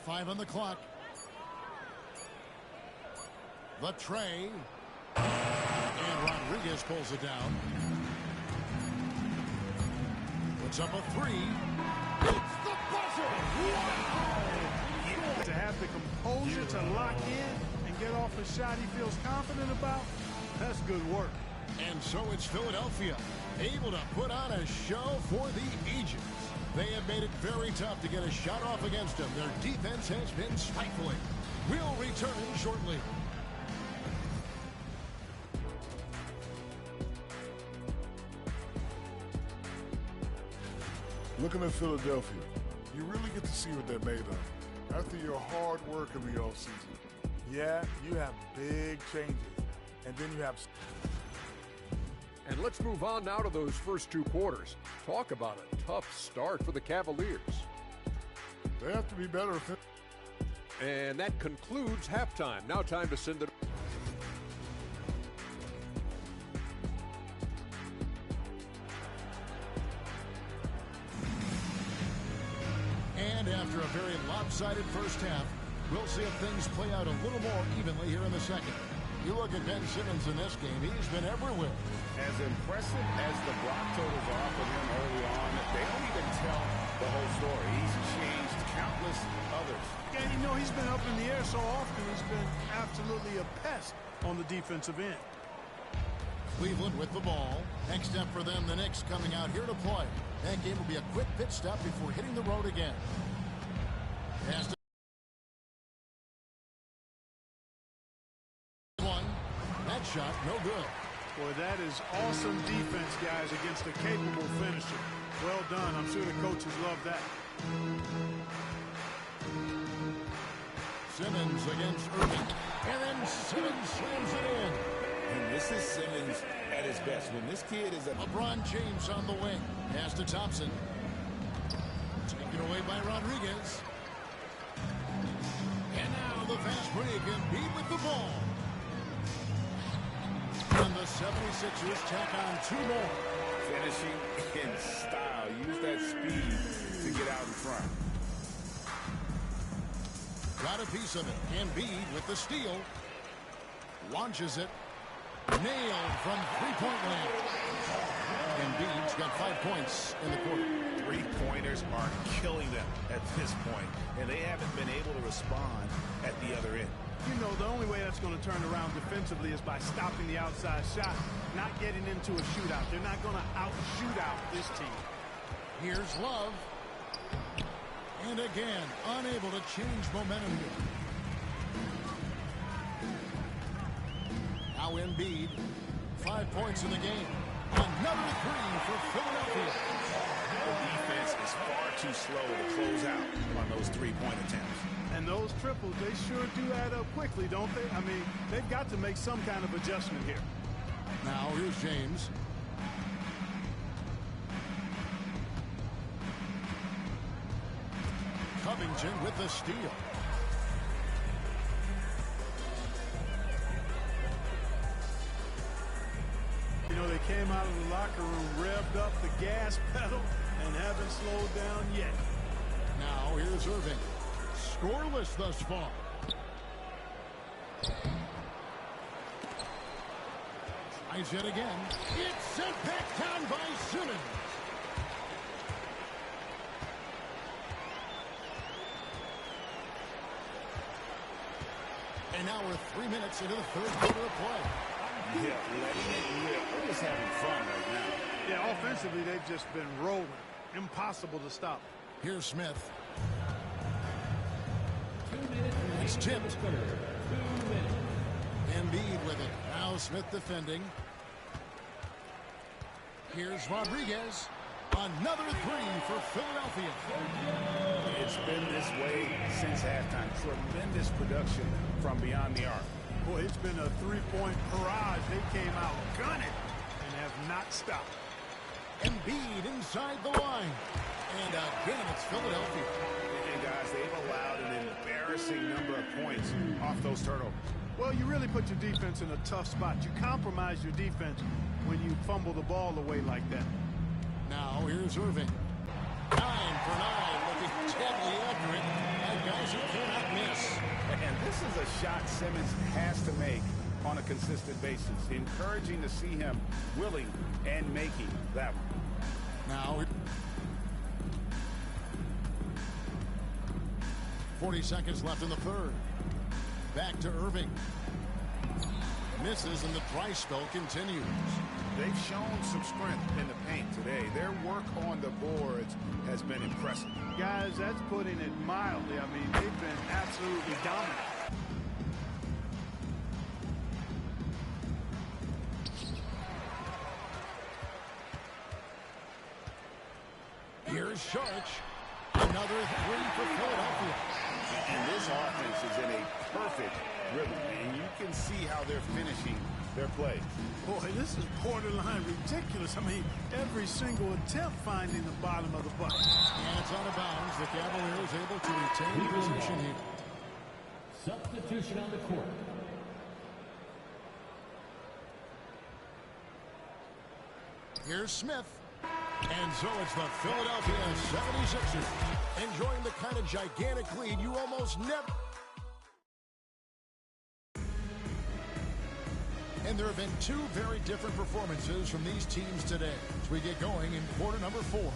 5 on the clock. The tray. And Rodriguez pulls it down. Puts up a 3. It's the buzzer! To have the composure to lock in and get off a shot he feels confident about, that's good work. And so it's Philadelphia, able to put on a show for the ages. They have made it very tough to get a shot off against them. Their defense has been stifling. We'll return shortly. Looking at Philadelphia, you really get to see what they're made of. After your hard work in the offseason, yeah, you have big changes, and then you have... And let's move on now to those first 2 quarters. Talk about a tough start for the Cavaliers. They have to be better. And that concludes halftime. Now time to send it. And after a very lopsided first half, we'll see if things play out a little more evenly here in the second. You look at Ben Simmons in this game, he's been everywhere. As impressive as the block totals are for him early on, they don't even tell the whole story. He's changed countless others. And you know, he's been up in the air so often, he's been absolutely a pest on the defensive end. Cleveland with the ball. Next step for them, the Knicks coming out here to play. That game will be a quick pit stop before hitting the road again. Pass to one. That shot, no good. Boy, that is awesome defense, guys, against a capable finisher. Well done. I'm sure the coaches love that. Simmons against Irving. And then Simmons slams it in. And this is Simmons at his best. When this kid is a... LeBron James on the wing. Pass to Thompson. Taken away by Rodriguez. And now the fast break, and Embiid with the ball. And the 76ers tack on 2 more. Finishing in style. Use that speed to get out in front. Got a piece of it. Embiid with the steal. Launches it. Nailed from 3-point land. Embiid's got 5 points in the quarter. 3-pointers are killing them at this point, and they haven't been able to respond at the other end. You know, the only way that's going to turn around defensively is by stopping the outside shot, not getting into a shootout. They're not going to out-shoot out this team. Here's Love. And again, unable to change momentum here. Now Embiid, 5 points in the game. Another 3 for Philadelphia. The defense is far too slow to close out on those 3-point attempts. And those triples, they sure do add up quickly, don't they? I mean, they've got to make some kind of adjustment here. Now here's James. Covington with the steal. You know, they came out of the locker room, revved up the gas pedal, and haven't slowed down yet. Now here's Irving. Scoreless thus far. Tries it again. It's sent back down by Simmons. And now we're 3 minutes into the third quarter of play. Yeah, letting it rip. They're just having fun right now. Yeah, offensively, they've just been rolling. Impossible to stop. Here's Smith. It's tipped. Embiid with it. Now Smith defending. Here's Rodriguez. Another 3 for Philadelphia. It's been this way since halftime. Tremendous production from beyond the arc. Boy, it's been a 3-point barrage. They came out gunning and have not stopped. Embiid inside the line. And again, it's Philadelphia. And guys, they've allowed an embarrassing number of points off those turnovers. Well, you really put your defense in a tough spot. You compromise your defense when you fumble the ball away like that. Now here's Irving. 9 for 9, looking deadly accurate. And guys, he can't shot Simmons has to make on a consistent basis. Encouraging to see him willing and making that one. Now, 40 seconds left in the third. Back to Irving. Misses, and the dry spell continues. They've shown some strength in the paint today. Their work on the boards has been impressive. Guys, that's putting it mildly. I mean, they've been absolutely dominant. Here's Saric. Another three for Philadelphia. And this offense is in a perfect rhythm, and you can see how they're finishing their plays. Boy, this is borderline ridiculous. I mean, every single attempt finding the bottom of the bucket. And it's out of bounds. The Cavaliers able to retain possession here. Substitution on the court. Here's Smith. And so it's the Philadelphia 76ers enjoying the kind of gigantic lead you almost never... And there have been two very different performances from these teams today as we get going in quarter number 4.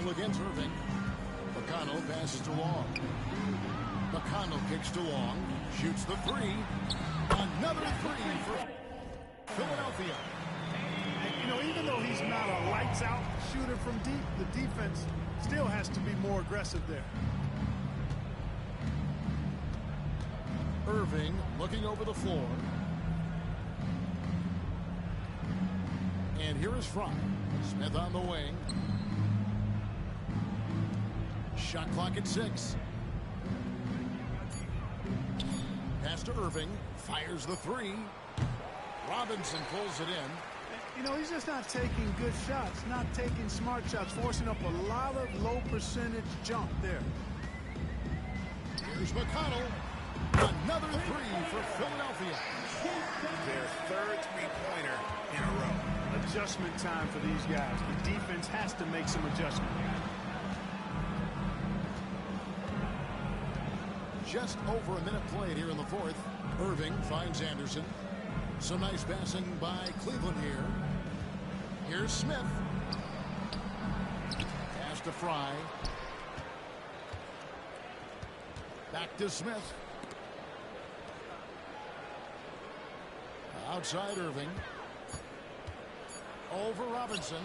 trouble against Irving. McConnell passes to Long. McConnell kicks to Long. Shoots the three. Another three for Philadelphia. And, you know, even though he's not a lights-out shooter from deep, the defense still has to be more aggressive there. Irving looking over the floor. And here is Fry. Smith on the wing. Shot clock at 6. Pass to Irving. Fires the three. Robinson pulls it in. You know, he's just not taking good shots, not taking smart shots, forcing up a lot of low percentage jump there. Here's McConnell. Another three for Philadelphia. Their third three-pointer in a row. Adjustment time for these guys. The defense has to make some adjustment. Just over a minute played here in the fourth. Irving finds Anderson. Some nice passing by Cleveland here. Here's Smith. Pass to Fry. Back to Smith. Outside Irving. Over Robinson.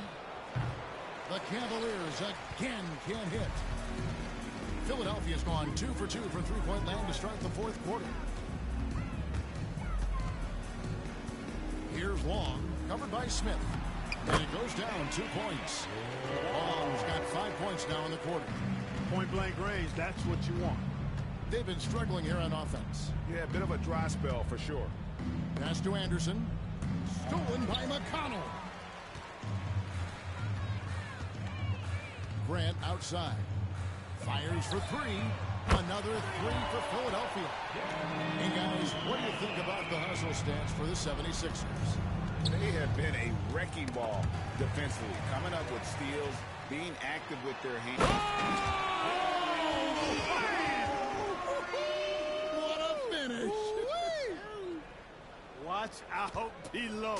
The Cavaliers again can't hit. Philadelphia's gone 2 for 2 from three-point land to start the fourth quarter. Here's Long, covered by Smith. And it goes down 2 points. Long's got 5 points now in the quarter. Point-blank range, that's what you want. They've been struggling here on offense. Yeah, a bit of a dry spell for sure. Pass to Anderson. Stolen by McConnell. Grant outside. Fires for three. Another three for Philadelphia. And guys, what do you think about the hustle stats for the 76ers? They have been a wrecking ball defensively, coming up with steals, being active with their hands. What a finish! Watch out below.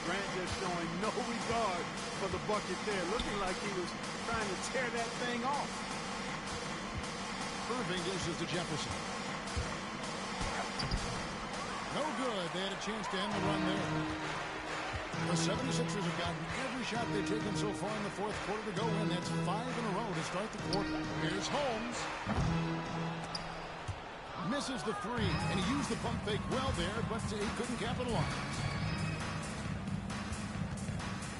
Grant just showing no regard for the bucket there, looking like he was trying to tear that thing off. Irving dishes to Jefferson. No good. They had a chance to end the run there. The 76ers have gotten every shot they've taken so far in the fourth quarter to go in. That's 5 in a row to start the quarter. Here's Holmes. Misses the three, and he used the pump fake well there, but he couldn't capitalize.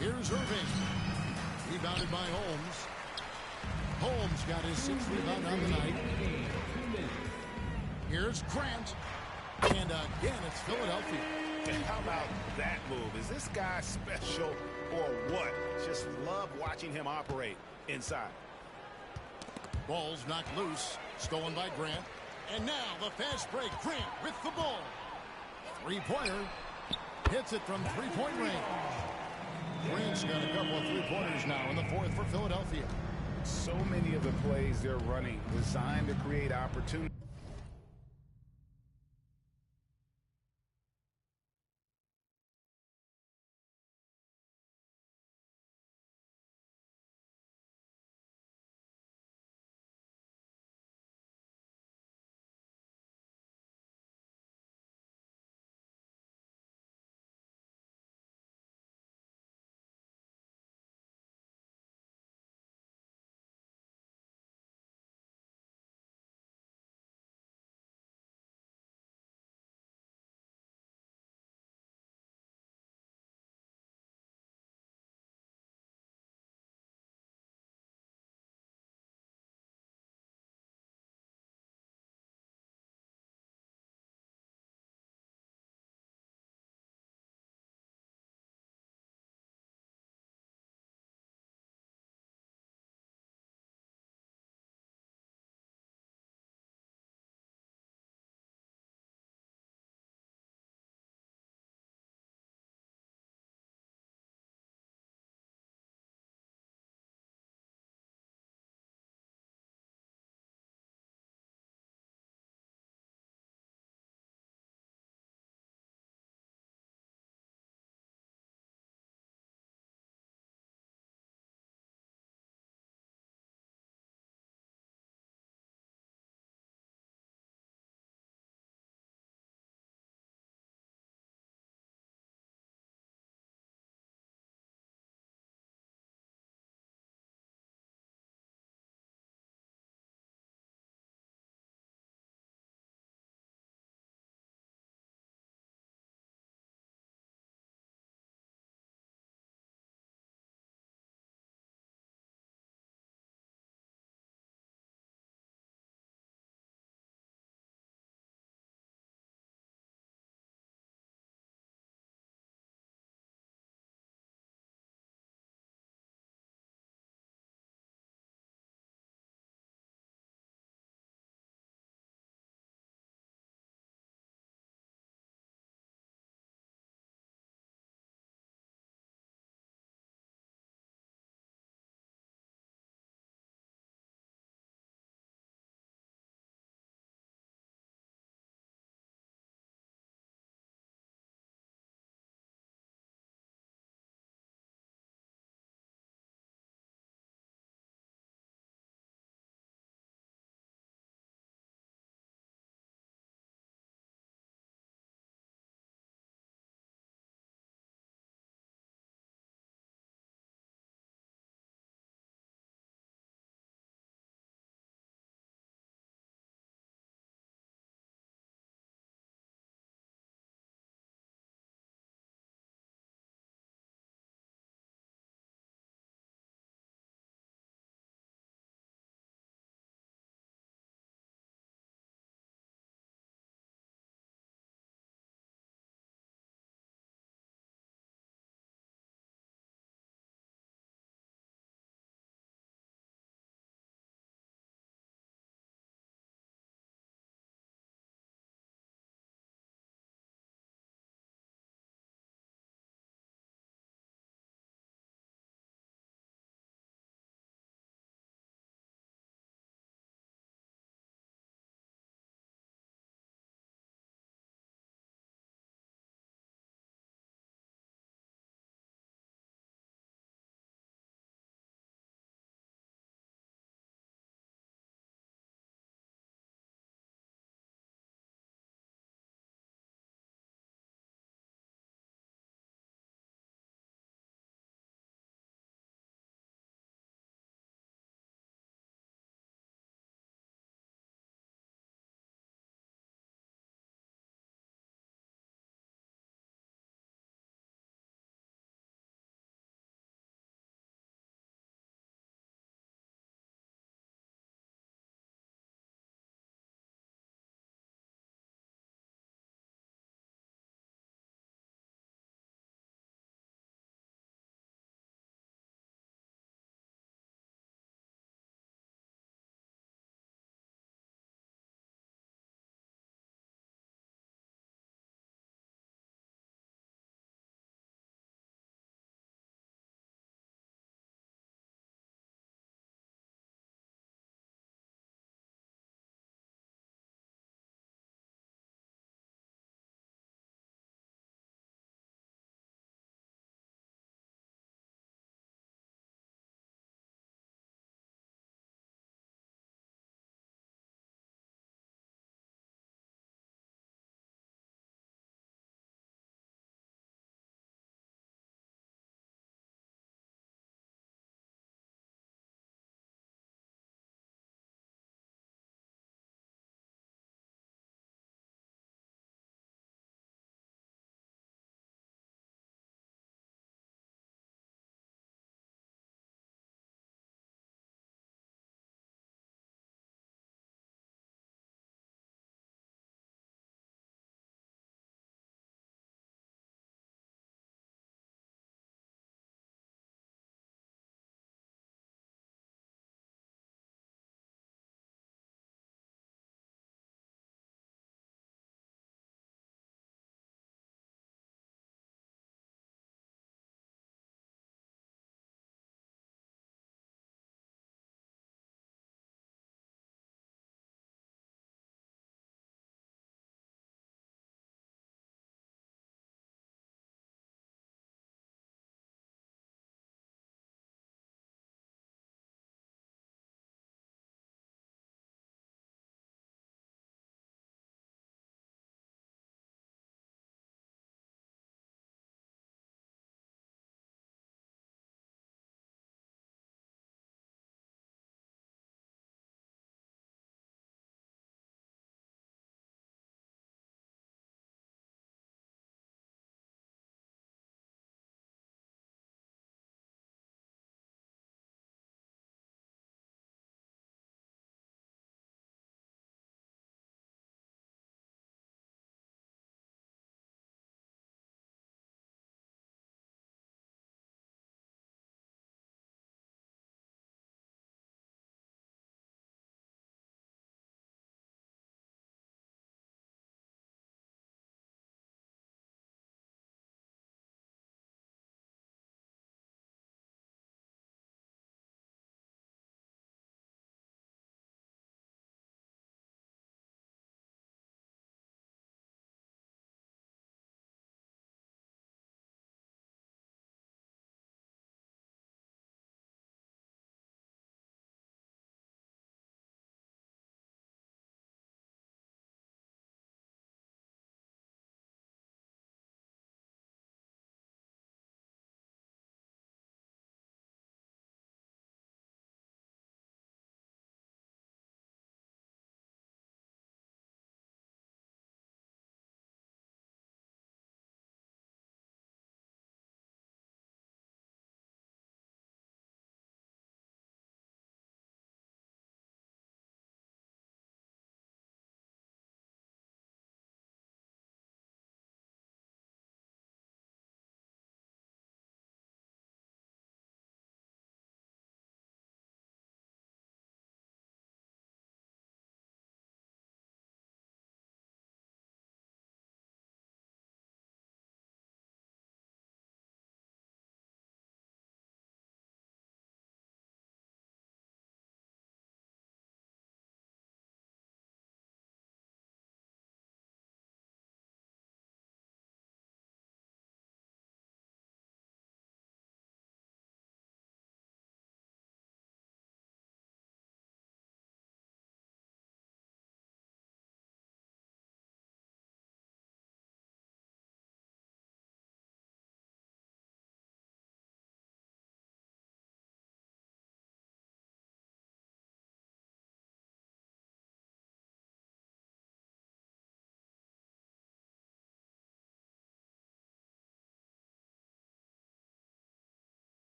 Here's Irving. Rebounded by Holmes. Holmes got his 6th rebound on the night. Here's Grant. And again, it's Philadelphia. And how about that move? Is this guy special or what? Just love watching him operate inside. Ball's knocked loose. Stolen by Grant. And now the fast break. Grant with the ball. Three-pointer. Hits it from three-point range. Grant's got a couple of three-pointers now in the fourth for Philadelphia. So many of the plays they're running designed to create opportunity.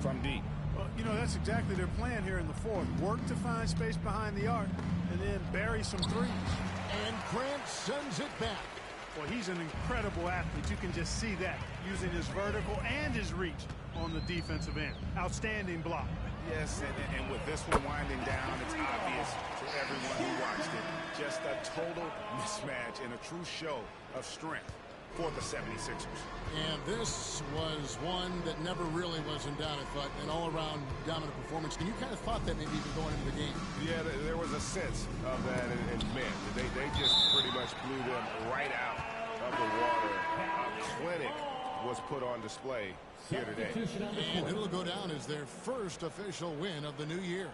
from deep. Well, you know, that's exactly their plan here in the fourth. Work to find space behind the arc and then bury some threes. And Grant sends it back. Well, he's an incredible athlete. You can just see that, using his vertical and his reach on the defensive end. Outstanding block. Yes, and with this one winding down, it's obvious to everyone who watched it. Just a total mismatch and a true show of strength for the 76ers. And this was one that never really was in doubt, I thought, an all-around dominant performance. And you kind of thought that maybe even going into the game. Yeah, there was a sense of that in men. They just pretty much blew them right out of the water. A clinic was put on display here today. And it'll go down as their first official win of the new year.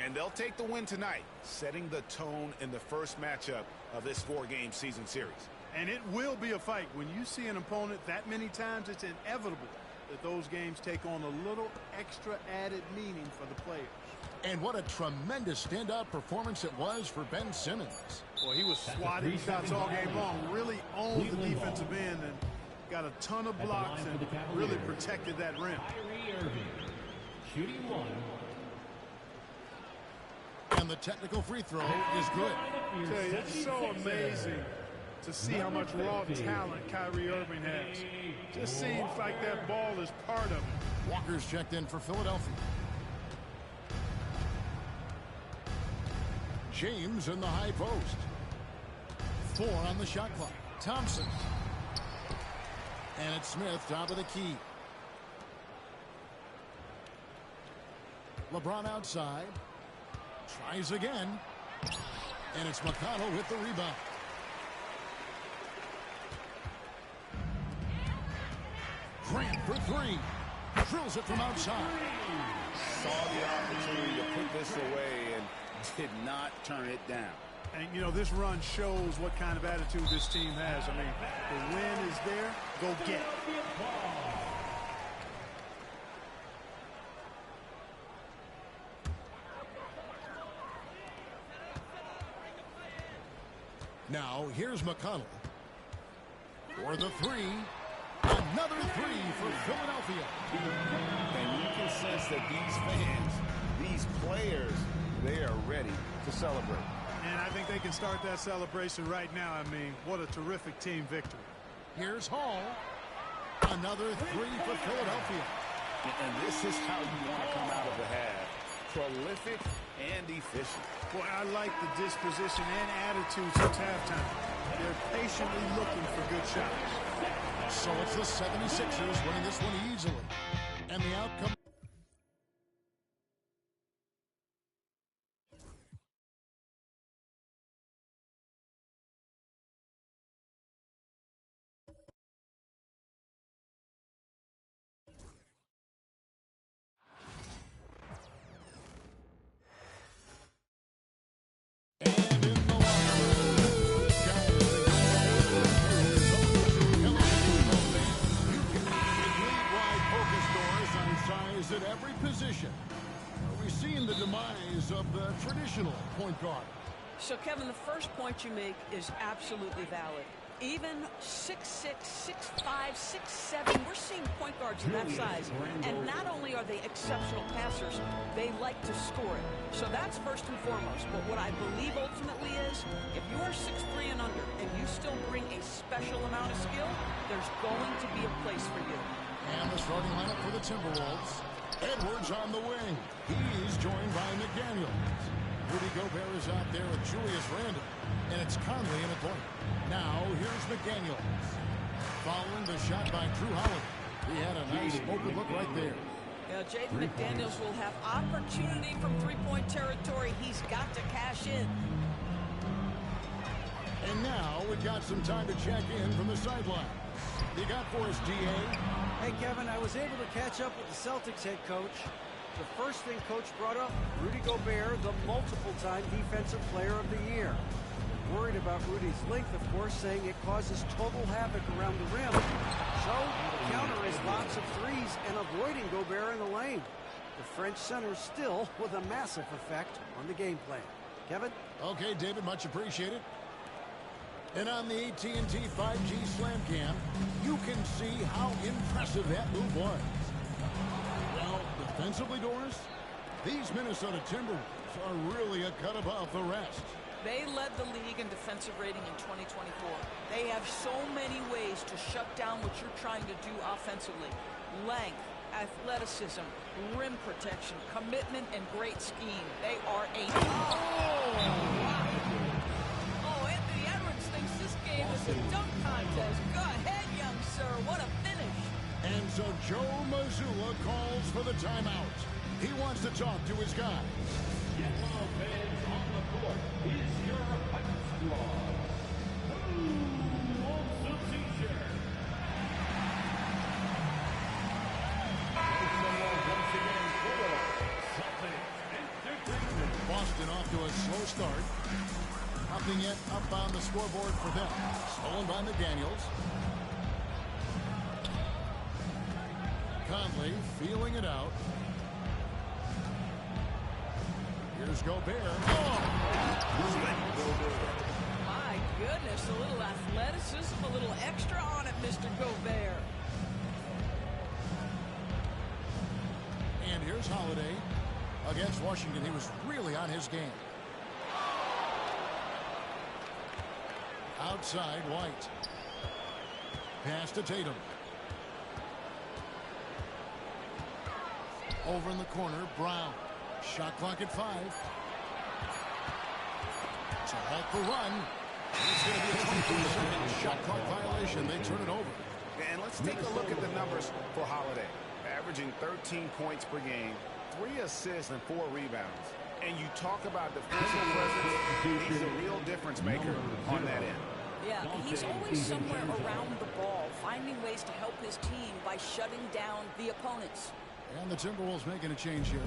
And they'll take the win tonight, setting the tone in the first matchup of this 4-game season series. And it will be a fight. When you see an opponent that many times, it's inevitable that those games take on a little extra added meaning for the players. And what a tremendous standout performance it was for Ben Simmons. Well, he was swatting shots all game long, really owned the defensive end and got a ton of blocks and really protected that rim. Kyrie Irving, shooting one. And the technical free throw is good. I tell you, it's so amazing to see how much raw talent Kyrie Irving has. Just seems like that ball is part of it. Walker's checked in for Philadelphia. James in the high post. 4 on the shot clock. Thompson. And it's Smith, top of the key. LeBron outside. Tries again. And it's McConnell with the rebound. Grant for 3. Drills it from outside. Saw the opportunity to put this away and did not turn it down. And, you know, this run shows what kind of attitude this team has. I mean, the win is there, go get it. Now, here's McConnell. For the 3. Another 3 for Philadelphia. And you can sense that these fans, these players, they are ready to celebrate. And I think they can start that celebration right now. I mean, what a terrific team victory. Here's Hall. Another 3 for Philadelphia. And this is how you want to come out of the half. Prolific and efficient. Boy, I like the disposition and attitude since halftime. They're patiently looking for good shots. So it's the 76ers winning this one easily. And the outcome... at every position. Are we seeing the demise of the traditional point guard? So, Kevin, the first point you make is absolutely valid. Even 6'6", 6'5", 6'7", we're seeing point guards of that size. And not only are they exceptional passers, they like to score it. So that's first and foremost. But what I believe ultimately is, if you are 6'3" and under, and you still bring a special amount of skill, there's going to be a place for you. And the starting lineup for the Timberwolves. Edwards on the wing. He's joined by McDaniels. Rudy Gobert is out there with Julius Randle. And it's Conley in the corner. Now, here's McDaniels. Following the shot by Drew Holiday. He had a nice open look right there. Yeah, Jaden McDaniels will have opportunity from three-point territory. He's got to cash in. And now we've got some time to check in from the sideline. You got for us, D.A.? Hey, Kevin, I was able to catch up with the Celtics head coach. The first thing Coach brought up, Rudy Gobert, the multiple-time Defensive Player of the Year. Worried about Rudy's length, of course, saying it causes total havoc around the rim. So, the counter is lots of threes and avoiding Gobert in the lane. The French center still with a massive effect on the game plan. Kevin? Okay, David, much appreciated. And on the AT&T 5G Slam Cam, you can see how impressive that move was. Well, the Defensively, Doris, these Minnesota Timberwolves are really a cut above the rest. They led the league in defensive rating in 2024. They have so many ways to shut down what you're trying to do offensively. Length, athleticism, rim protection, commitment, and great scheme. They are a... Oh, Anthony Edwards thinks this game is a dunk contest. Go ahead, young sir. What a finish. And so Joe Mazzulla calls for the timeout. He wants to talk to his guys. Yellow fans on the court is your hype squad. Who wants the t-shirt? Once again for Celtics Entertainment. Boston off to a slow start. Nothing yet up on the scoreboard for them. Stolen by McDaniels. Conley feeling it out. Here's Gobert. Oh! My goodness, a little athleticism, a little extra on it, Mr. Gobert. And here's Holiday against Washington. He was really on his game. Outside, White. Pass to Tatum. Over in the corner, Brown. Shot clock at 5. It's a halt for run. It's going to be a 23-second shot clock violation. They turn it over. And let's take a look at the numbers for Holiday. Averaging 13 points per game, 3 assists and 4 rebounds. And you talk about defensive presence. He's a real difference maker on that end. Yeah, he's always somewhere around the ball, finding ways to help his team by shutting down the opponents. And the Timberwolves making a change here.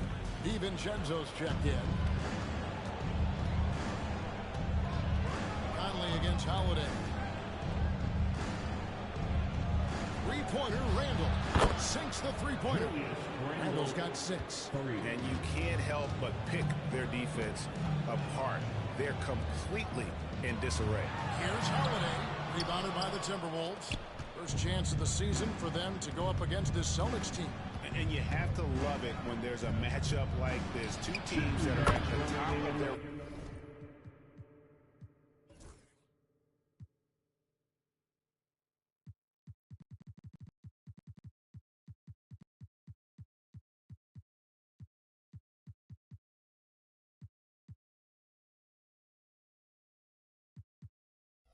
DiVincenzo's checked in. Conley against Holiday. Three-pointer, Randall. Sinks the three-pointer. Randall's got 6. And you can't help but pick their defense apart. They're completely in disarray. Here's Holiday, rebounded by the Timberwolves. First chance of the season for them to go up against this Celtics team. And you have to love it when there's a matchup like this. Two teams that are at the top of their...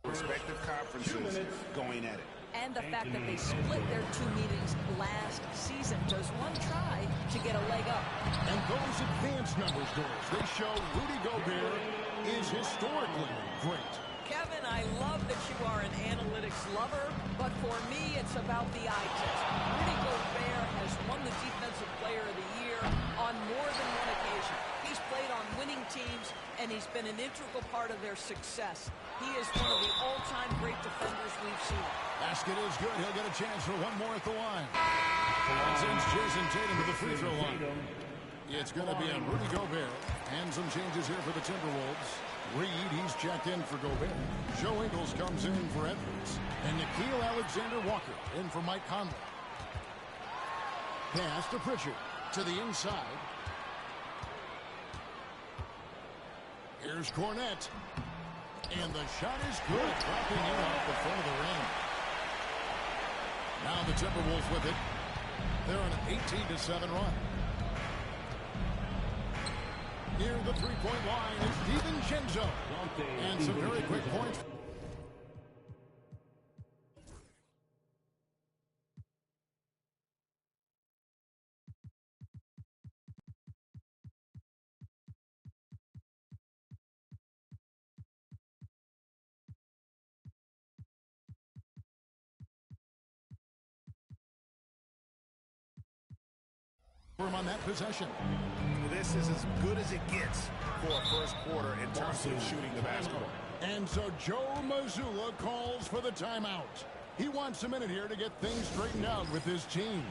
respective conferences going at it. And the fact that they split their 2 meetings last season. Does one try to get a leg up? And those advanced numbers, Doris, they show Rudy Gobert is historically great. Kevin, I love that you are an analytics lover, but for me, it's about the eye test. Rudy Gobert has won the Defensive Player of the Year on more than one occasion. He's played on winning teams, and he's been an integral part of their success. He is one of the all-time great defenders we've seen. Basket is good. He'll get a chance for one more at the line. Sends Jason Tatum to the free throw line. It's going to be on Rudy Gobert. And some changes here for the Timberwolves. Reed, he's checked in for Gobert. Joe Ingles comes in for Edwards. And Nickeil Alexander-Walker in for Mike Conley. Pass to Pritchard to the inside. Here's Cornette. And the shot is good, dropping in off the front of the rim. Now the Timberwolves with it. They're on an 18-7 run. Near the three-point line is DiVincenzo. And some very quick points. On that possession. This is as good as it gets for a first quarter in terms of shooting the basketball. And so Joe Mazzulla calls for the timeout. He wants a minute here to get things straightened out with his team.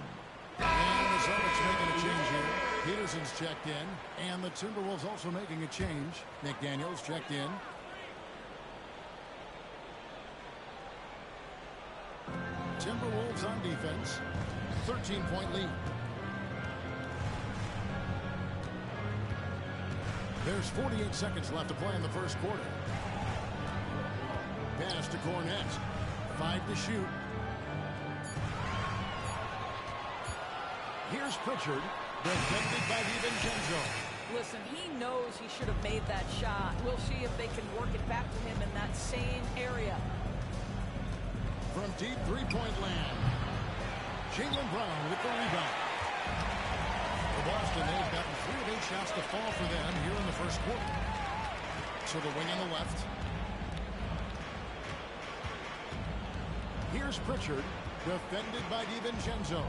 And the Celtics making a change here. Peterson's checked in. And the Timberwolves also making a change. McDaniels checked in. Timberwolves on defense. 13-point lead. There's 48 seconds left to play in the first quarter. Pass to Cornette. 5 to shoot. Here's Pritchard, defended by DiVincenzo. Listen, he knows he should have made that shot. We'll see if they can work it back to him in that same area. From deep three-point land, Jaylen Brown with the rebound. For Boston, they've gotten 3 of 8 shots to fall for them here in the first quarter. To the wing on the left. Here's Pritchard, defended by DiVincenzo.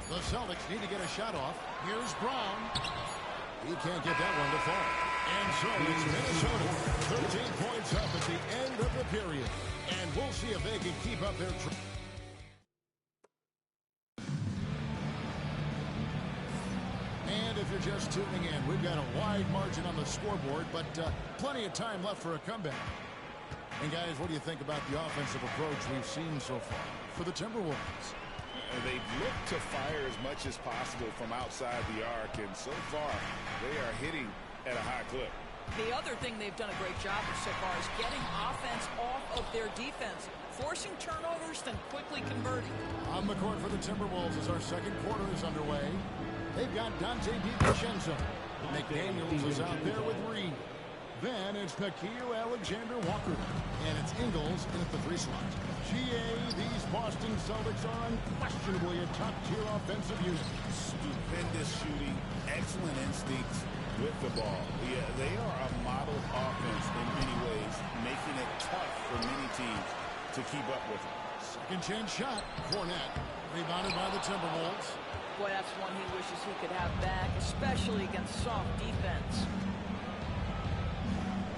The Celtics need to get a shot off. Here's Brown. He can't get that one to fall. And so it's Minnesota. 13 points up at the end of the period. And we'll see if they can keep up their... And if you're just tuning in, we've got a wide margin on the scoreboard, but plenty of time left for a comeback. And guys, what do you think about the offensive approach we've seen so far for the Timberwolves? They've looked to fire as much as possible from outside the arc, and so far they are hitting at a high clip. The other thing they've done a great job with so far is getting offense off of their defense, forcing turnovers, then quickly converting. On the court for the Timberwolves as our second quarter is underway. They've got Dante DiVincenzo. McDaniels is out there with Reed. Then it's Nickeil Alexander-Walker. And it's Ingles in at the 3 slot. These Boston Celtics are unquestionably a top-tier offensive unit. Stupendous shooting, excellent instincts with the ball. Yeah, they are a model offense in many ways, making it tough for many teams to keep up with them. Second chance shot. Cornette, rebounded by the Timberwolves. Boy, that's one he wishes he could have back, especially against soft defense.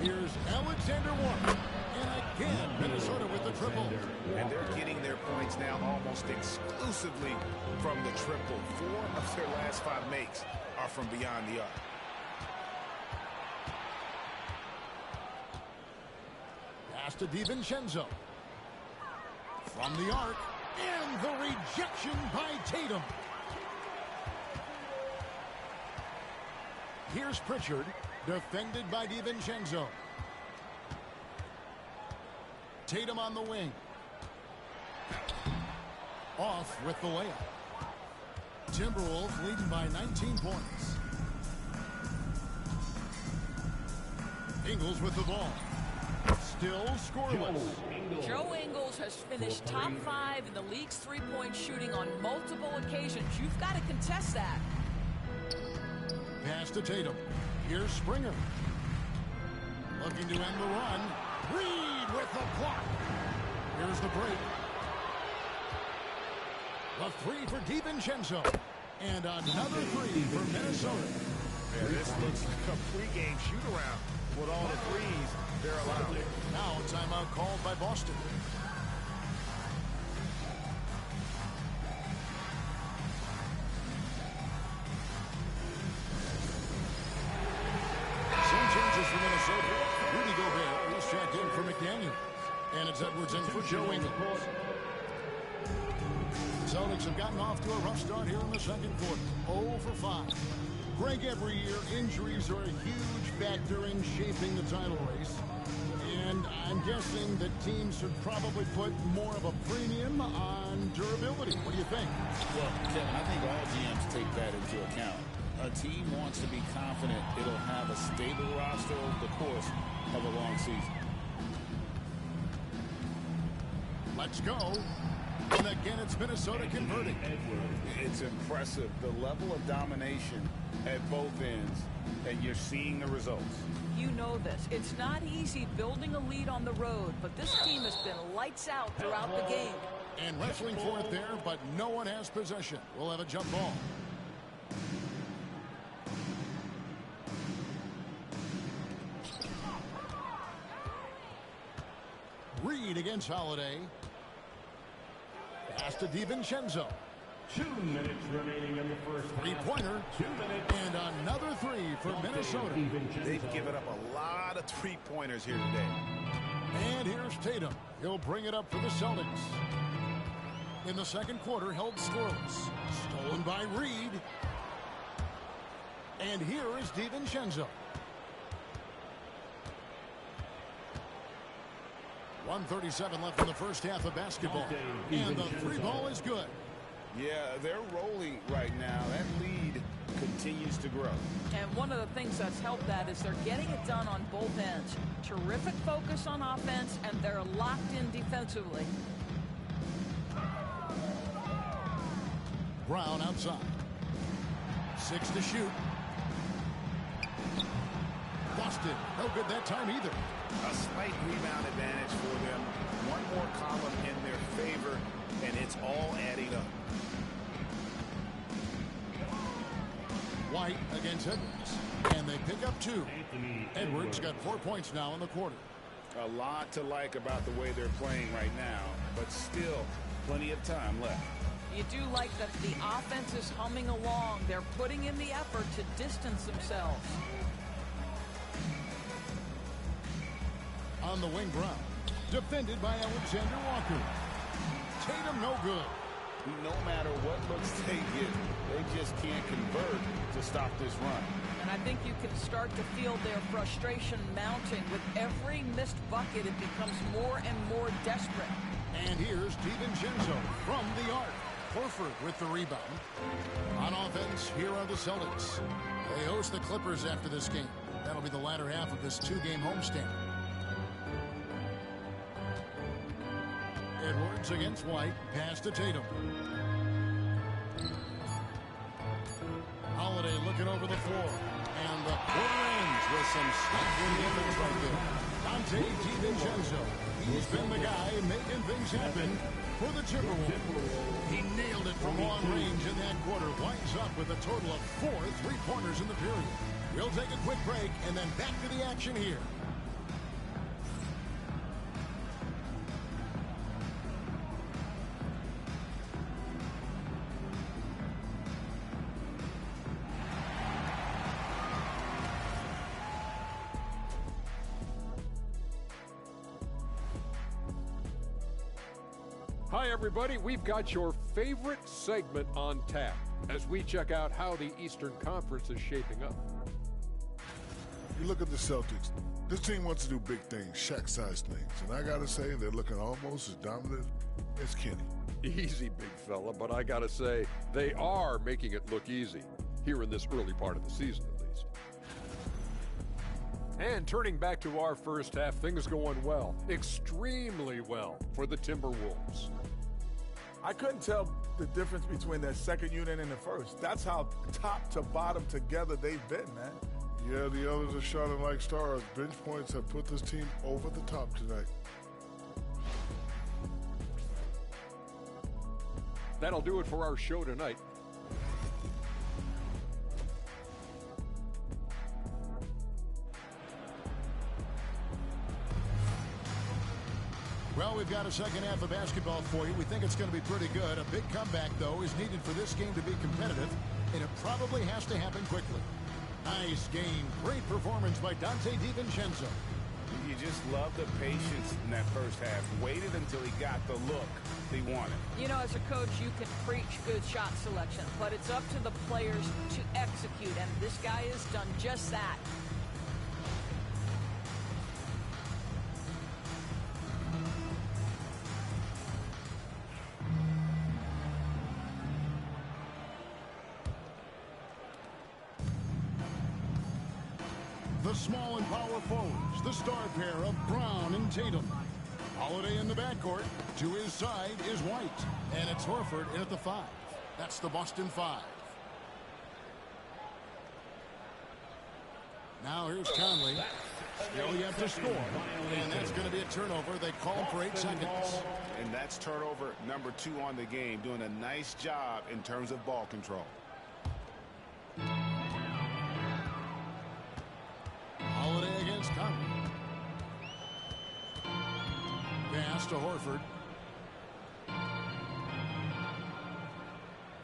Here's Alexander-Walker. And again, Minnesota with the triple. And they're getting their points now almost exclusively from the triple. 4 of their last 5 makes are from beyond the arc. Pass to DiVincenzo. From the arc. And the rejection by Tatum. Here's Pritchard, defended by DiVincenzo. Tatum on the wing. Off with the layup. Timberwolves leading by 19 points. Ingles with the ball. Still scoreless. Joe Ingles has finished top 5 in the league's three-point shooting on multiple occasions. You've got to contest that. Pass to Tatum. Here's Springer. Looking to end the run. Reed with the block. Here's the break. The 3 for DiVincenzo. And another 3 for Minnesota. Yeah, this looks like a pregame shoot-around with all the threes they're allowed. Now a timeout called by Boston. Some changes for Minnesota. Rudy Gobert is checked in for McDaniel. And it's Edwards in for Joe Ingles. Celtics have gotten off to a rough start here in the second quarter. 0 for 5. Greg, every year, injuries are a huge factor in shaping the title race. And I'm guessing that teams should probably put more of a premium on durability. What do you think? Well, Kevin, I think all GMs take that into account. A team wants to be confident it'll have a stable roster over the course of a long season. Let's go. And again, it's Minnesota converting. It's impressive, the level of domination at both ends, and you're seeing the results. You know this. It's not easy building a lead on the road, but this team has been lights out throughout the game. And wrestling for it there, but no one has possession. We'll have a jump ball. Reed against Holiday. Pass to DiVincenzo. 2 minutes remaining in the first half. Three-pointer. 2 minutes. And another 3 for Minnesota. They've given up a lot of three-pointers here today. And here's Tatum. He'll bring it up for the Celtics. In the second quarter, held scoreless. Stolen by Reed. And here is DiVincenzo. 1:37 left in the first half of basketball. And the three ball is good. Yeah, they're rolling right now. That lead continues to grow. And one of the things that's helped that is they're getting it done on both ends. Terrific focus on offense, and they're locked in defensively. Brown outside. 6 to shoot. Busted. No good that time either. A slight rebound advantage for them. One more column in their favor, and it's all adding up. White against Edwards. And they pick up 2. Edwards got 4 points now in the quarter. A lot to like about the way they're playing right now, but still plenty of time left. You do like that the offense is humming along. They're putting in the effort to distance themselves. On the wing, Brown. Defended by Alexander Walker. Tatum no good. No matter what looks they get, they just can't convert to stop this run. And I think you can start to feel their frustration mounting. With every missed bucket, it becomes more and more desperate. And here's DiVincenzo from the arc. Horford with the rebound. On offense, here are the Celtics. They host the Clippers after this game. That'll be the latter half of this 2-game homestand. Edwards against White. Pass to Tatum. Holiday looking over the floor. And the quarter ends with some staggering defense right there. Donte DiVincenzo. He's been the guy making things happen for the Timberwolves. He nailed it from long range in that quarter. Winds up with a total of 4 3-pointers in the period. We'll take a quick break and then back to the action here. Hi, everybody. We've got your favorite segment on tap as we check out how the Eastern Conference is shaping up. You look at the Celtics. This team wants to do big things, Shaq-sized things. And I got to say, they're looking almost as dominant as Kenny. Easy, big fella, but I got to say, they are making it look easy here in this early part of the season, at least. And turning back to our first half, things going well, extremely well for the Timberwolves. I couldn't tell the difference between their second unit and the first. That's how top to bottom together they've been, man. Yeah, the others are shining like stars. Bench points have put this team over the top tonight. That'll do it for our show tonight. Well, we've got a second half of basketball for you. We think it's going to be pretty good. A big comeback, though, is needed for this game to be competitive, and it probably has to happen quickly. Nice game. Great performance by Donte DiVincenzo. You just love the patience in that first half. Waited until he got the look he wanted. You know, as a coach, you can preach good shot selection, but it's up to the players to execute, and this guy has done just that. The small and power forwards, the star pair of Brown and Tatum. Holiday in the backcourt. To his side is White. And it's Horford in at the 5. That's the Boston 5. Now here's Conley. Still yet to score. And that's going to be a turnover. They call for 8 seconds. And that's turnover number 2 on the game. Doing a nice job in terms of ball control. Holiday against Conley. Pass to Horford.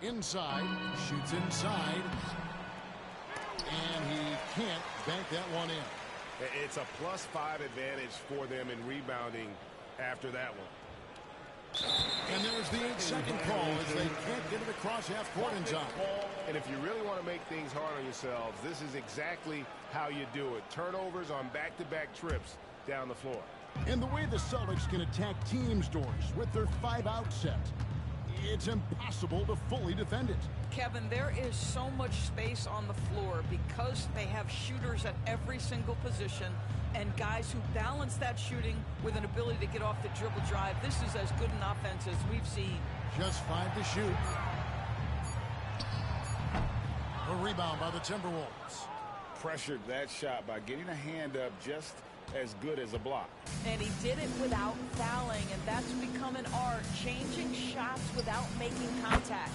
Inside. Shoots inside. And he can't bank that one in. It's a +5 advantage for them in rebounding after that one. And there's the 8-second call as they can't get it across half court in time. And if you really want to make things hard on yourselves, this is exactly how you do it. Turnovers on back-to-back trips down the floor. And the way the Celtics can attack teams' doors with their 5-out set, it's impossible to fully defend it. Kevin, there is so much space on the floor because they have shooters at every single position and guys who balance that shooting with an ability to get off the dribble drive. This is as good an offense as we've seen. Just 5 to shoot. A rebound by the Timberwolves. Pressured that shot by getting a hand up just as good as a block. And he did it without fouling, and that's become an art, changing shots without making contact.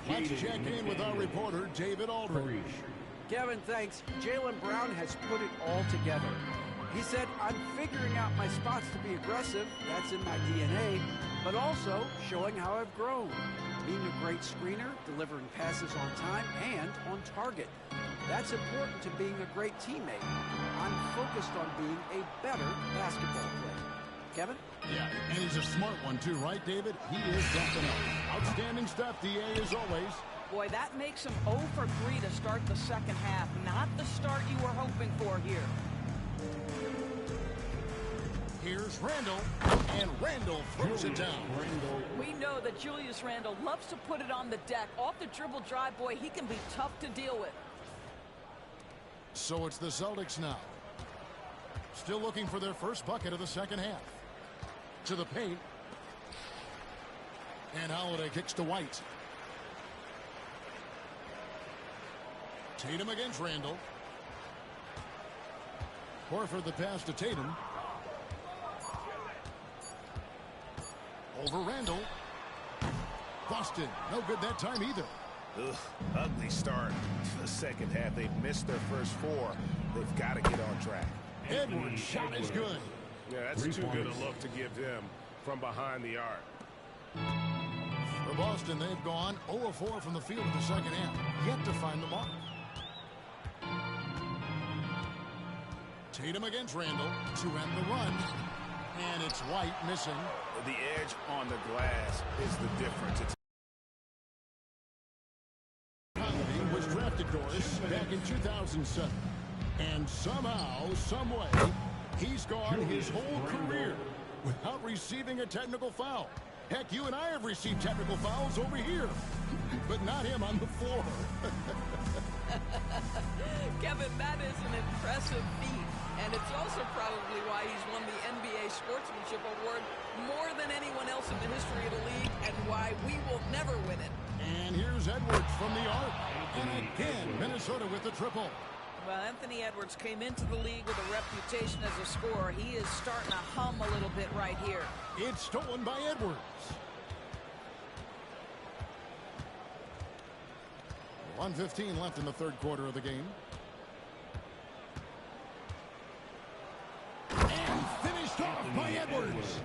Let's check in with our reporter, David Aldridge. Kevin, thanks. Jaylen Brown has put it all together. He said, I'm figuring out my spots to be aggressive. That's in my DNA. But also showing how I've grown. Being a great screener, delivering passes on time and on target. That's important to being a great teammate. I'm focused on being a better basketball player. Kevin? Yeah, and he's a smart one too, right, David? He is definitely. Outstanding stuff, DA, as always. Boy, that makes him 0 for 3 to start the second half. Not the start you were hoping for here. Here's Randle, and Randle throws it down. We know that Julius Randle loves to put it on the deck. Off the dribble drive, boy, he can be tough to deal with. So it's the Celtics now. Still looking for their first bucket of the second half. To the paint. And Holiday kicks to White. Tatum against Randle. Horford the pass to Tatum. Over Randle. Boston, no good that time either. Ugh, ugly start to the second half. They've missed their first 4. They've got to get on track. Edwards' shot is good. Yeah, that's too good a look to give them from behind the arc. For Boston, they've gone 0-4 from the field in the second half. Yet to find the mark. Tatum against Randle to end the run. And it's White missing. The edge on the glass is the difference. Conley was drafted, Doris, back in 2007. And somehow, someway, he's gone his whole career without receiving a technical foul. Heck, you and I have received technical fouls over here, but not him on the floor. Kevin, that is an impressive feat. And it's also probably why he's won the NBA Sportsmanship Award more than anyone else in the history of the league, and why we will never win it. And here's Edwards from the arc. And again, Minnesota with the triple. Well, Anthony Edwards came into the league with a reputation as a scorer. He is starting to hum a little bit right here. It's stolen by Edwards. 1:15 left in the third quarter of the game. And finished off by Edwards.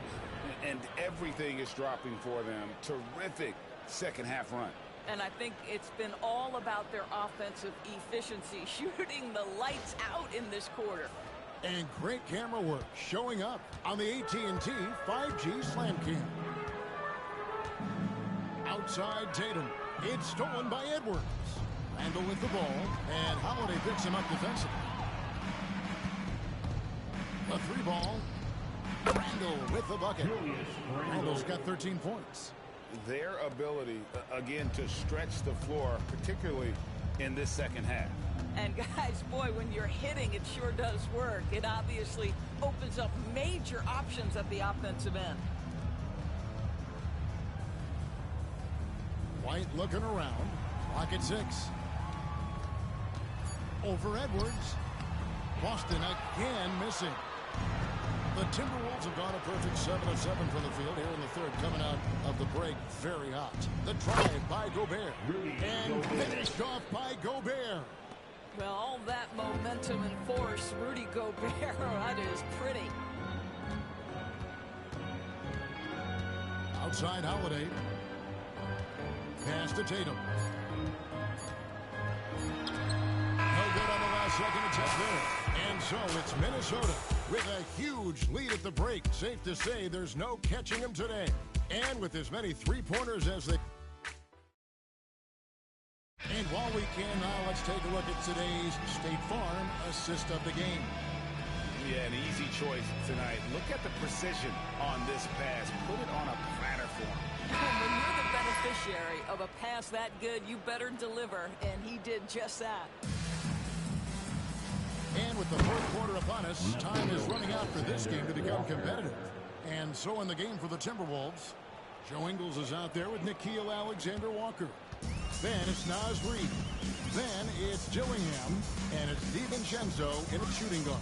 And everything is dropping for them. Terrific second half run. And I think it's been all about their offensive efficiency, shooting the lights out in this quarter. And great camera work showing up on the AT&T 5G Slam Cam. Outside Tatum. It's stolen by Edwards. Randle with the ball, and Holiday picks him up defensively. A 3-ball. Randle with the bucket. Randle's got 13 points. Their ability, again, to stretch the floor, particularly in this second half. And guys, boy, when you're hitting, it sure does work. It obviously opens up major options at the offensive end. White looking around. Clock at 6. Over Edwards. Boston again missing. The Timberwolves have gone a perfect 7 of 7 from the field here in the third, coming out of the break very hot. The drive by Gobert. And finished off by Gobert. Well, all that momentum and force, Rudy Gobert, that is pretty. Outside Holiday. Pass to Tatum. No good on the last second attempt there. And so it's Minnesota with a huge lead at the break. Safe to say there's no catching them today. And with as many three-pointers as they... And while we can now, let's take a look at today's State Farm assist of the game. Yeah, an easy choice tonight. Look at the precision on this pass. Put it on a platter for him. When you're the beneficiary of a pass that good, you better deliver, and he did just that. And with the fourth quarter upon us, time is running out for this game to become competitive. And so in the game for the Timberwolves, Joe Ingles is out there with Nickeil Alexander-Walker. Then it's Naz Reid. Then it's Dillingham, and it's DiVincenzo in a shooting guard.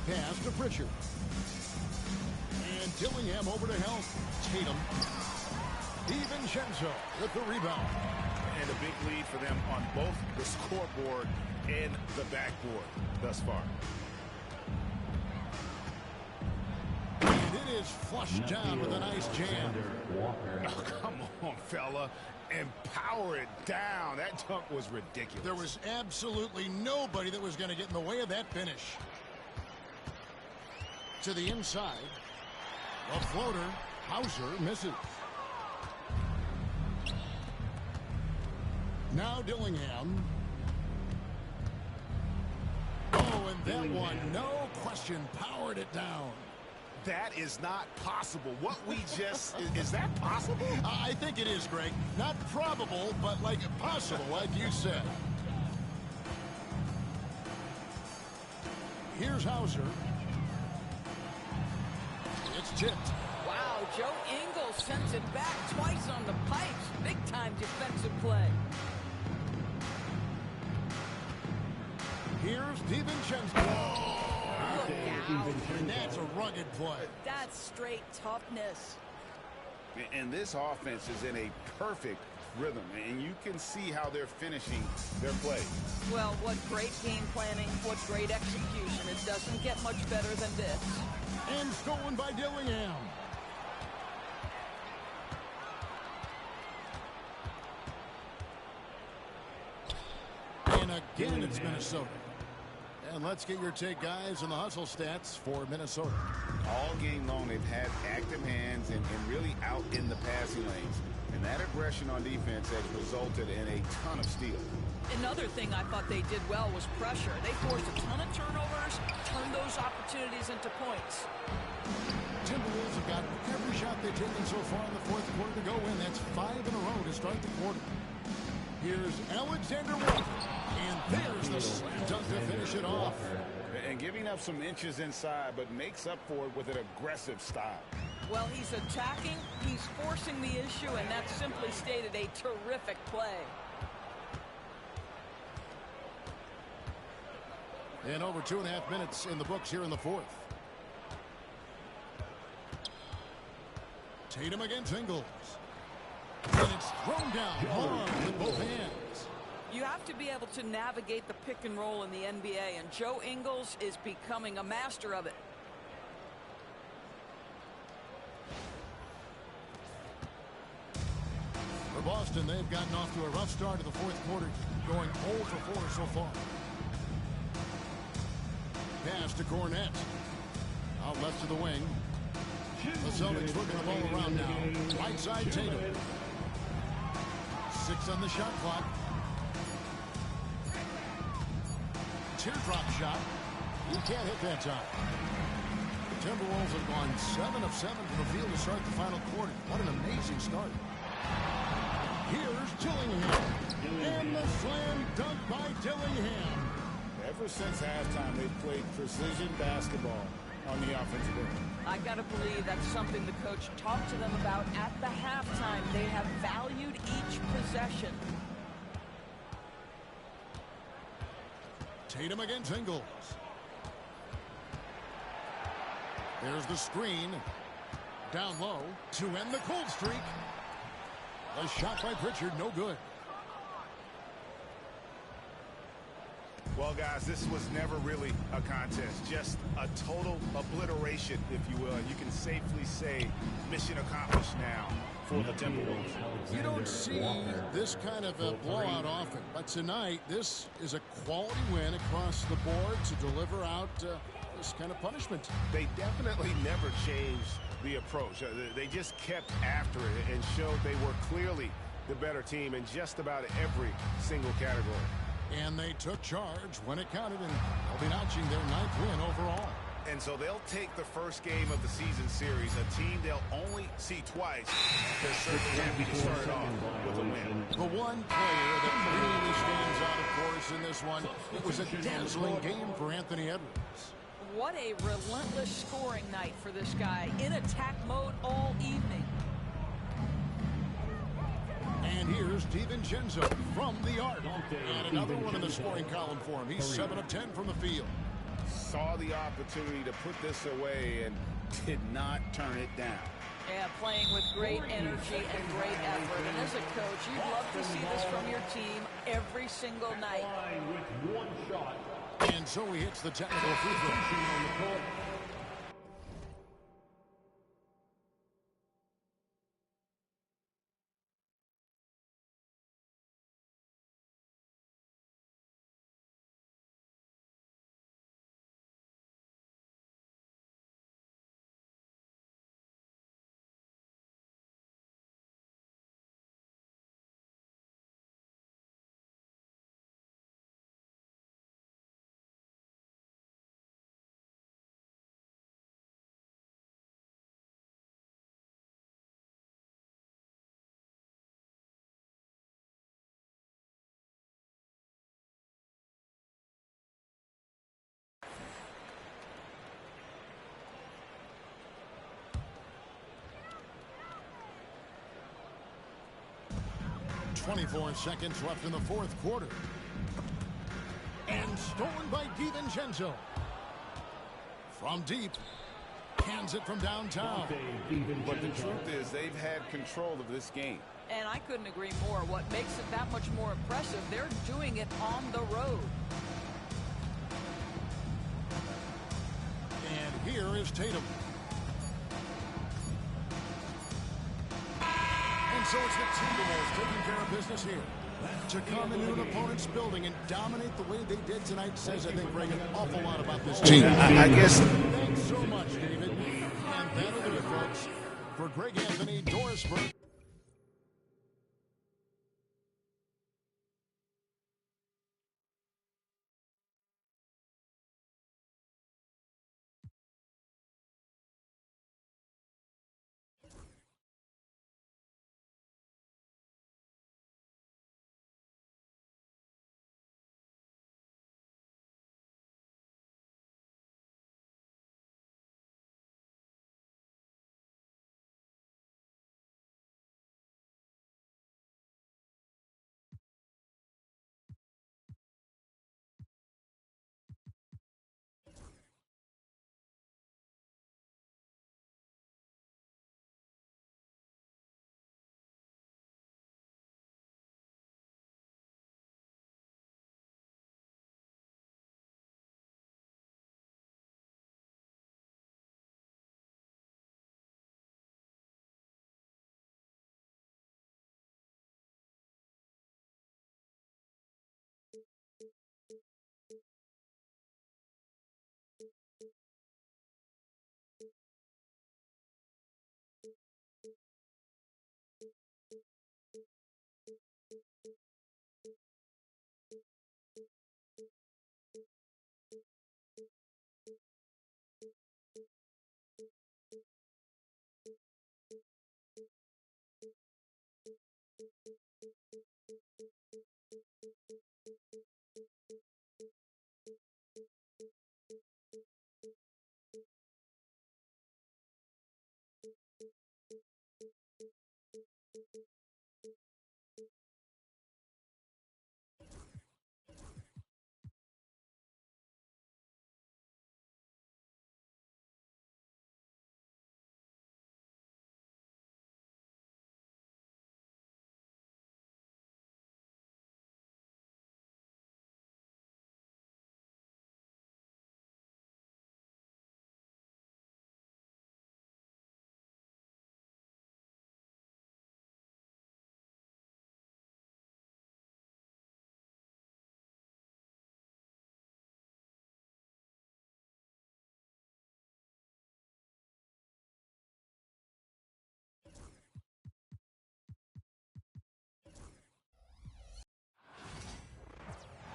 Pass to Pritchard. And Dillingham over to help. Tatum. DiVincenzo with the rebound. And a big lead for them on both the scoreboard and the backboard thus far. And it is flushed down with a nice jam. Oh, come on, fella. And power it down. That dunk was ridiculous. There was absolutely nobody that was going to get in the way of that finish. To the inside. A floater. Hauser misses. Now Dillingham. Oh, and that one, no question, powered it down. That is not possible. What we just... is that possible? I think it is, Greg. Not probable, but like possible, like you said. Here's Hauser. It's tipped. Wow, Joe Ingles sends it back twice on the pipes. Big-time defensive play. Here's DiVincenzo. Look out. And that's a rugged play. That's straight toughness. And this offense is in a perfect rhythm, and you can see how they're finishing their play. Well, what great game planning, what great execution. It doesn't get much better than this. And stolen by Dillingham. And again, it's Minnesota. And let's get your take, guys, on the hustle stats for Minnesota. All game long, they've had active hands and really out in the passing lanes. And that aggression on defense has resulted in a ton of steals. Another thing I thought they did well was pressure. They forced a ton of turnovers, turned those opportunities into points. Timberwolves have got every shot they've taken so far in the fourth quarter to go in. That's 5 in a row to start the quarter. Here's Alexander-Walker. And there's the slam dunk to finish it off. And giving up some inches inside, but makes up for it with an aggressive style. Well, he's attacking, he's forcing the issue, and that simply stated a terrific play. And over 2.5 minutes in the books here in the fourth. Tatum against Ingles. And it's thrown down hard with both hands. You have to be able to navigate the pick and roll in the NBA, and Joe Ingles is becoming a master of it. For Boston, they've gotten off to a rough start in the fourth quarter, going 0 for 4 so far. Pass to Cornette. Out left to the wing. The Celtics working the ball around now. Right side Tatum. 6 on the shot clock. Teardrop shot. You can't hit that time. The Timberwolves have gone 7 of 7 from the field to start the final quarter. What an amazing start. Here's Dillingham. And the slam dunk by Dillingham. Ever since halftime, they've played precision basketball on the offensive end. I got to believe that's something the coach talked to them about at the halftime. They have valued each possession. Tatum against Ingles. There's the screen. Down low to end the cold streak. A shot by Pritchard, no good. Well, guys, this was never really a contest. Just a total obliteration, if you will. And you can safely say mission accomplished now for the Timberwolves. You don't see this kind of a blowout often. But tonight, this is a quality win across the board to deliver out this kind of punishment. They definitely never changed the approach. They just kept after it and showed they were clearly the better team in just about every single category. And they took charge when it counted, and they'll be notching their 9th win overall. And so they'll take the first game of the season series, a team they'll only see twice. They're certainly happy to start off with a win. The one player that really stands out, of course, in this one, it was a dazzling game for Anthony Edwards. What a relentless scoring night for this guy, in attack mode all evening. And here's DiVincenzo from the arc. And another one in the scoring column for him. He's 7 of 10 from the field. Saw the opportunity to put this away and did not turn it down. Yeah, playing with great energy and great effort. And as a coach, you'd love to see this from your team every single night. With one shot. And so he hits the technical free throw. .24 seconds left in the fourth quarter. And stolen by DiVincenzo. From deep. Hands it from downtown. But the truth is they've had control of this game. And I couldn't agree more. What makes it that much more impressive, they're doing it on the road. And here is Tatum. And so it's the Timberwolves taking care of business here. To come into an opponent's building and dominate the way they did tonight says, I think, Greg, an awful lot about this team. I guess. Thanks so much, David. And that'll do it, folks. For Greg Anthony, Doris Burke.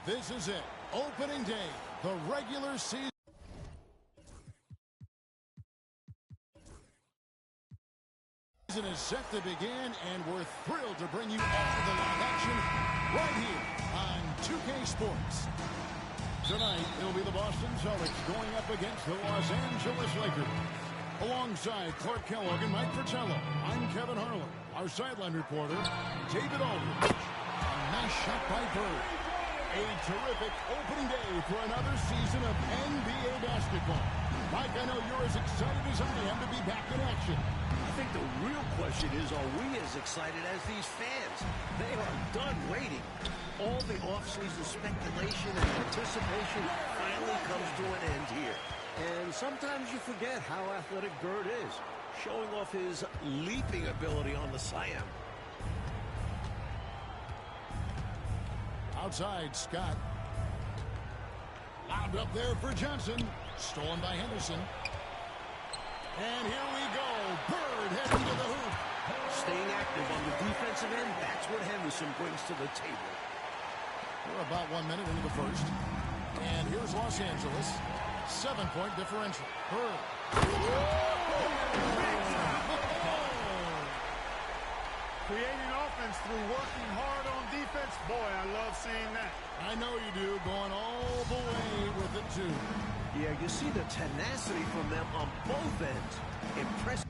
This is it. Opening day. The regular season is set to begin, and we're thrilled to bring you all the live action right here on 2K Sports. Tonight, it'll be the Boston Celtics going up against the Los Angeles Lakers. Alongside Clark Kellogg and Mike Fratello, I'm Kevin Harlan. Our sideline reporter, David Aldridge. A nice shot by Bird. A terrific opening day for another season of NBA basketball. Mike, I know you're as excited as I am to be back in action. I think the real question is, are we as excited as these fans? They are done waiting. All the offseason speculation and anticipation finally comes to an end here. And sometimes you forget how athletic Bird is, showing off his leaping ability on the slam. Outside, Scott. Lobbed up there for Johnson. Stolen by Henderson. And here we go. Bird heading to the hoop. Staying active on the defensive end, that's what Henderson brings to the table. We're about 1 minute into the first. And here's Los Angeles. 7-point differential. Bird. Creating offense through working hard on defense. Boy, I love seeing that. I know you do. Going all the way with it, too. Yeah, you see the tenacity from them on both ends. Impressive.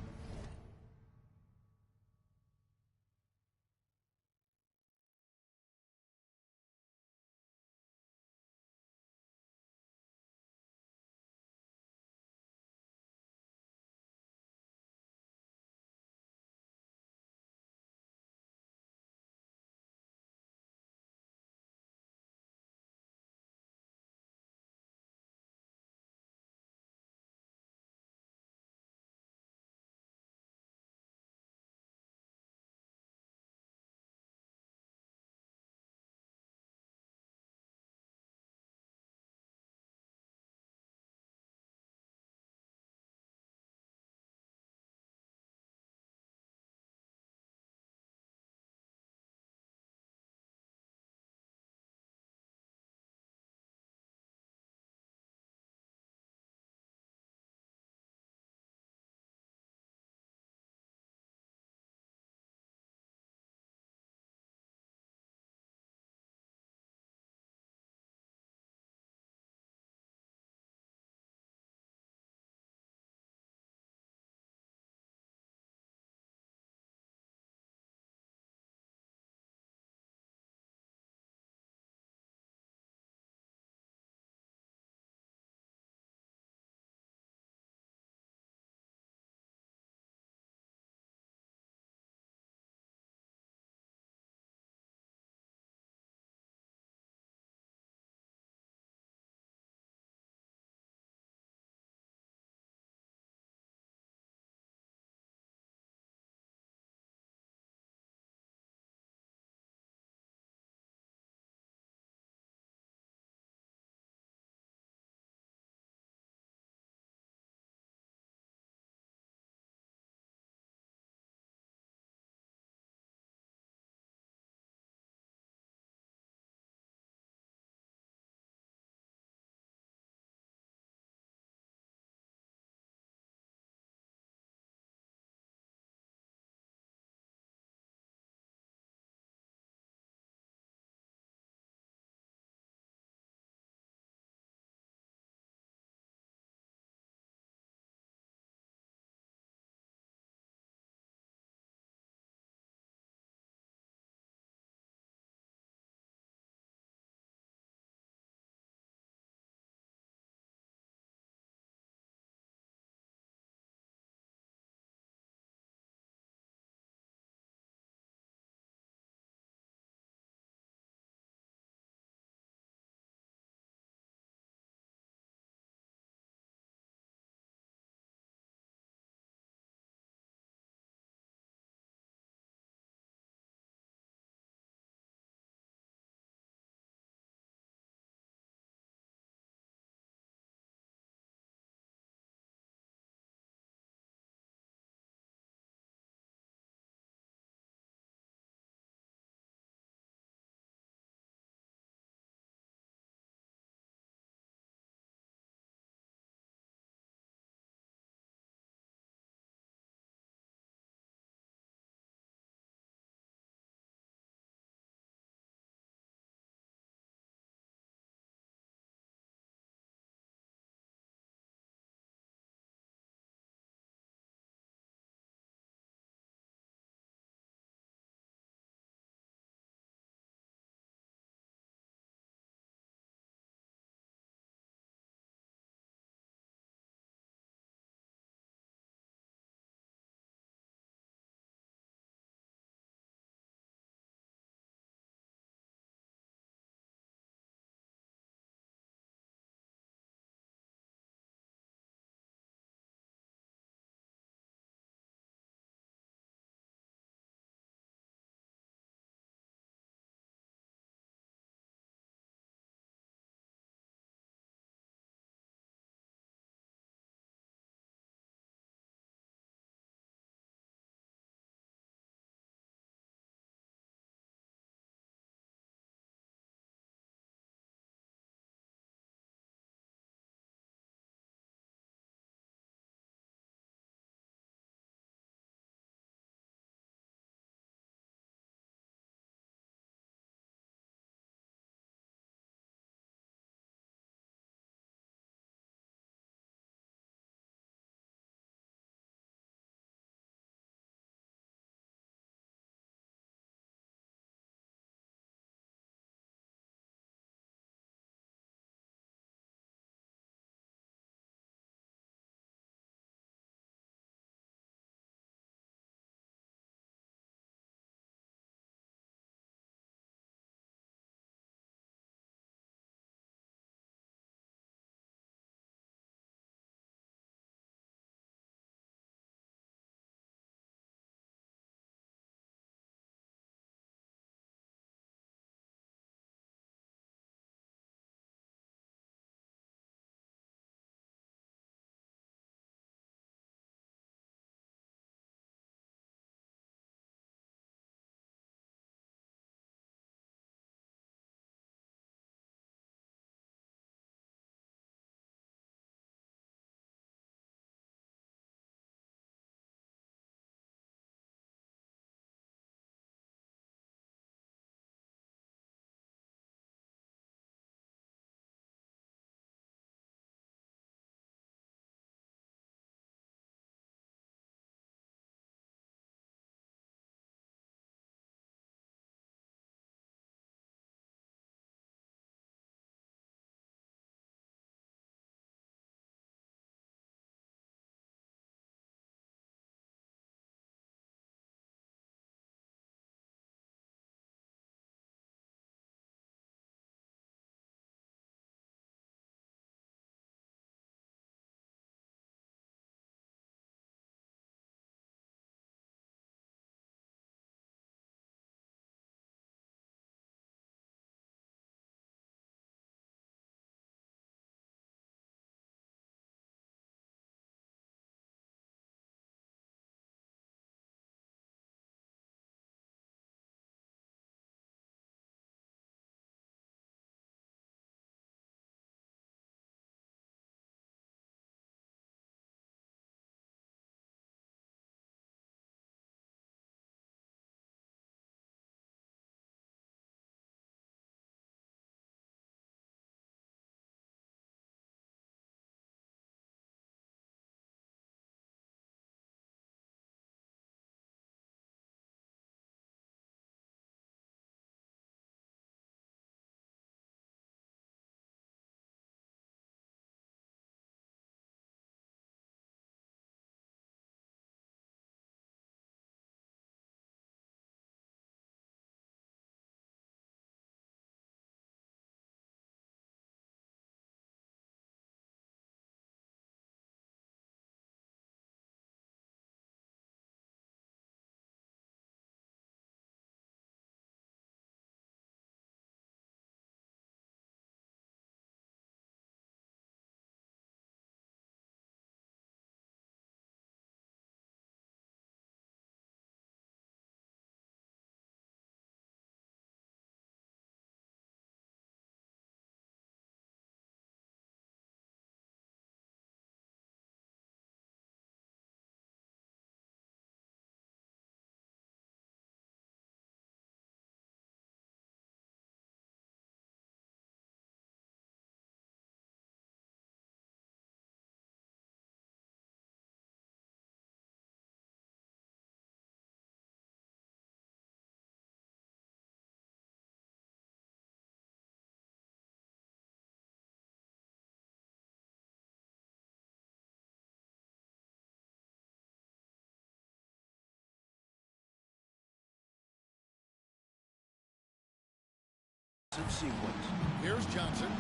sequence. Here's Johnson.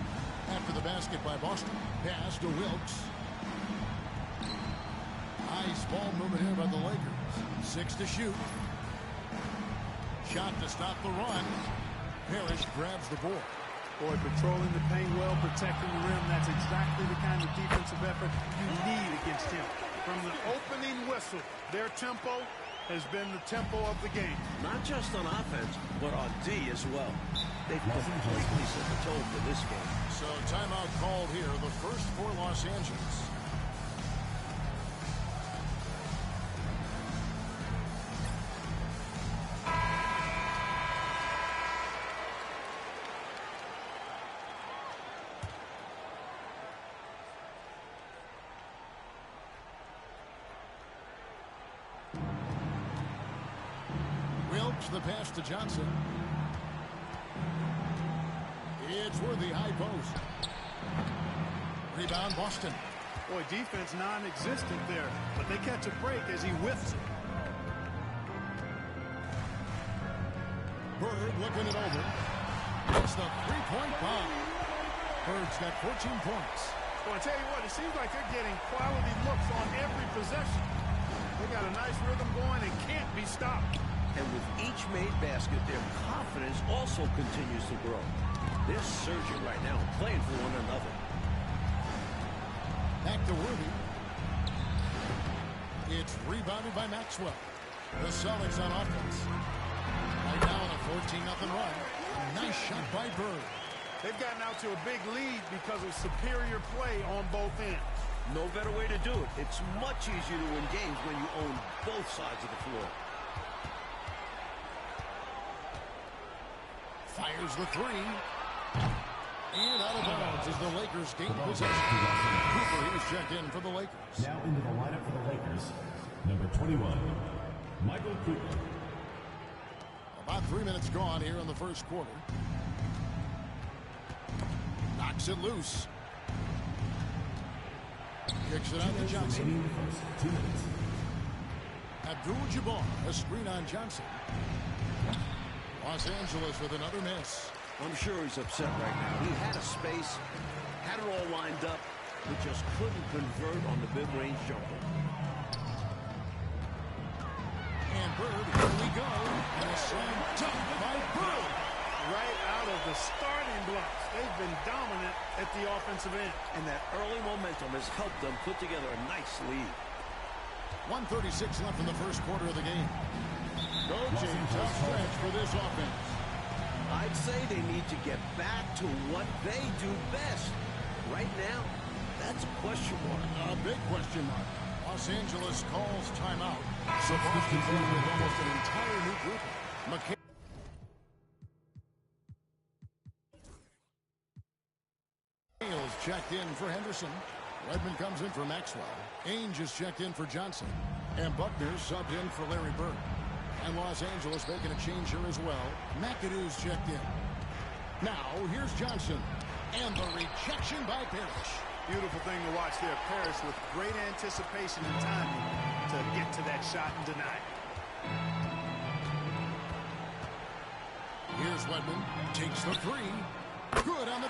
After the basket by Boston. Pass to Wilkes. Nice ball movement here by the Lakers. 6 to shoot. Shot to stop the run. Parrish grabs the board. Boy, patrolling the paint well, protecting the rim. That's exactly the kind of defensive effort you need against him. From the opening whistle, their tempo has been the tempo of the game. Not just on offense, but on D as well. They've completely set the tone for this game. So timeout called here, the first for Los Angeles. Wilkes the pass to Johnson. It's Worthy, high post. Rebound, Boston. Boy, defense non-existent there, but they catch a break as he whiffs it. Bird looking it over. It's the three-point bomb. Bird's got 14 points. Well, I tell you what, it seems like they're getting quality looks on every possession. They got a nice rhythm going and can't be stopped. And with each made basket, their confidence also continues to grow. They're surging right now, playing for one another. Back to Worthy. It's rebounded by Maxwell. The Celtics on offense. Right now in a 14-0 run. Nice shot by Bird. They've gotten out to a big lead because of superior play on both ends. No better way to do it. It's much easier to win games when you own both sides of the floor. Fires the three. And out of bounds as the Lakers gain possession. Cooper is checked in for the Lakers. Now into the lineup for the Lakers, number 21, Michael Cooper. About 3 minutes gone here in the first quarter. Knocks it loose. Kicks it out to Johnson. 2 minutes. Abdul-Jabbar, a screen on Johnson. Los Angeles with another miss. I'm sure he's upset right now. He had a space, had it all lined up, but just couldn't convert on the mid-range jumper. And Bird, here we go. And a slam dunk by Bird. Right out of the starting blocks. They've been dominant at the offensive end. And that early momentum has helped them put together a nice lead. 1:36 left in the first quarter of the game. Coaching tough stretch for this offense. I'd say they need to get back to what they do best. Right now, that's a question mark. A big question mark. Los Angeles calls timeout. So Boston's in with almost an entire new group. McHale's checked in for Henderson. Redmond comes in for Maxwell. Ainge is checked in for Johnson. And Buckner subbed in for Larry Bird. And Los Angeles making a change here as well. McAdoo's checked in. Now, here's Johnson. And the rejection by Parrish. Beautiful thing to watch there. Parrish with great anticipation and timing to get to that shot and deny it. Here's Wedman. Takes the three. Good on the